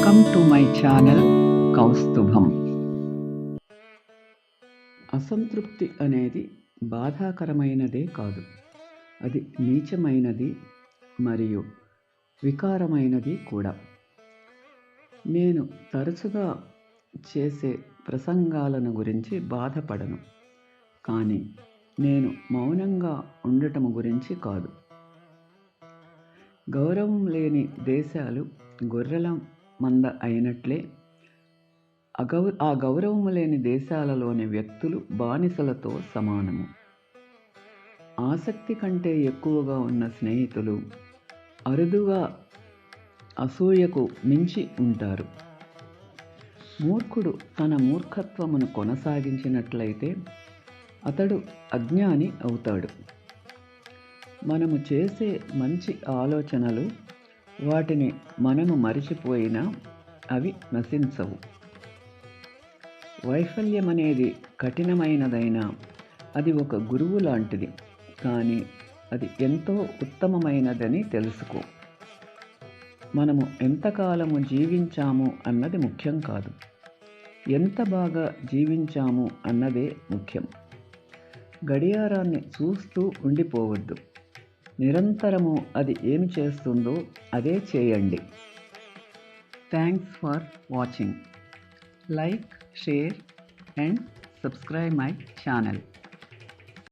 Welcome to my channel Kaustubham. అసంతృప్తి అనేది బాధాకరమైనదే కాదు, అది నీచమైనది మరియు వికారమైనది కూడా. నేను తరచుగా చేసే ప్రసంగాలను గురించి బాధపడను, కానీ నేను మౌనంగా ఉండటం గురించి కాదు. గౌరవం లేని దేశాలు గొర్రెల మంద అయినట్లే ఆ గౌరవం లేని దేశాలలోని వ్యక్తులు బానిసలతో సమానము. ఆసక్తి కంటే ఎక్కువగా ఉన్న స్నేహితులు అరుదుగా అసూయకు మించి ఉంటారు. మూర్ఖుడు తన మూర్ఖత్వమును కొనసాగించినట్లయితే అతడు అజ్ఞాని అవుతాడు. మనము చేసే మంచి ఆలోచనలు, వాటిని మనము మరిచిపోయినా అవి నశించవు. వైఫల్యం అనేది కఠినమైనదైనా అది ఒక గురువు లాంటిది, కానీ అది ఎంతో ఉత్తమమైనదని తెలుసుకో. మనము ఎంతకాలము జీవించాము అన్నది ముఖ్యం కాదు, ఎంత బాగా జీవించాము అన్నదే ముఖ్యం. గడియారాన్ని చూస్తూ ఉండిపోవద్దు, నిరంతరము అది ఏమి చేస్తుందో అదే చేయండి. Thanks for watching. Like, share and subscribe my channel.